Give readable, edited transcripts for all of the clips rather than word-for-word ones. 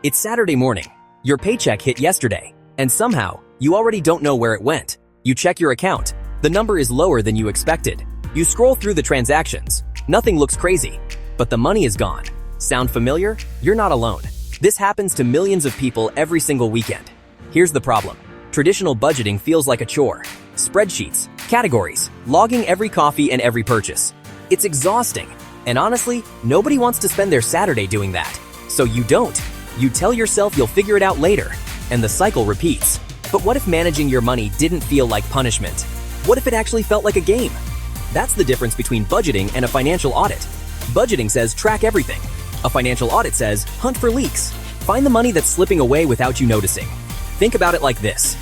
It's Saturday morning. Your paycheck hit yesterday, and somehow, you already don't know where it went. You check your account. The number is lower than you expected. You scroll through the transactions. Nothing looks crazy, but the money is gone. Sound familiar? You're not alone. This happens to millions of people every single weekend. Here's the problem. Traditional budgeting feels like a chore. Spreadsheets, categories, logging every coffee and every purchase. It's exhausting. And honestly, nobody wants to spend their Saturday doing that. So you don't. You tell yourself you'll figure it out later, and the cycle repeats. But what if managing your money didn't feel like punishment? What if it actually felt like a game? That's the difference between budgeting and a financial audit. Budgeting says track everything. A financial audit says hunt for leaks. Find the money that's slipping away without you noticing. Think about it like this.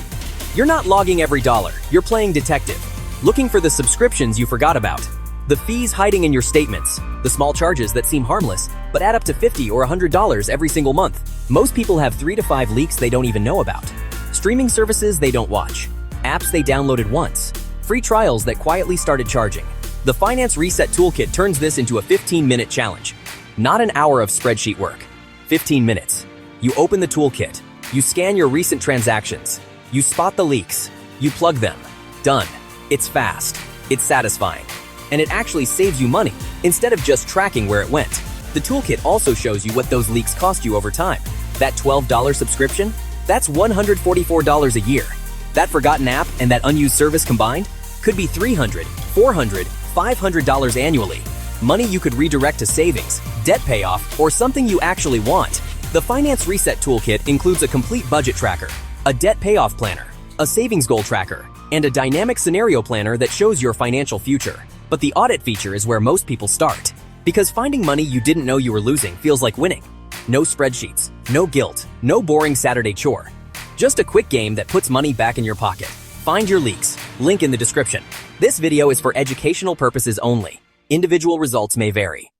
You're not logging every dollar, you're playing detective, looking for the subscriptions you forgot about, the fees hiding in your statements, the small charges that seem harmless, but add up to $50 or $100 every single month. Most people have 3 to 5 leaks they don't even know about. Streaming services they don't watch, apps they downloaded once, free trials that quietly started charging. The Finance Reset Toolkit turns this into a 15-minute challenge. Not an hour of spreadsheet work. 15 minutes. You open the toolkit. You scan your recent transactions. You spot the leaks. You plug them. Done. It's fast. It's satisfying. And it actually saves you money, instead of just tracking where it went. The toolkit also shows you what those leaks cost you over time. That $12 subscription? That's $144 a year. That forgotten app and that unused service combined could be $300, $400, $500 annually. Money you could redirect to savings, debt payoff, or something you actually want. The Finance Reset Toolkit includes a complete budget tracker, a debt payoff planner, a savings goal tracker, and a dynamic scenario planner that shows your financial future. But the audit feature is where most people start. Because finding money you didn't know you were losing feels like winning. No spreadsheets, no guilt, no boring Saturday chore. Just a quick game that puts money back in your pocket. Find your leaks. Link in the description. This video is for educational purposes only. Individual results may vary.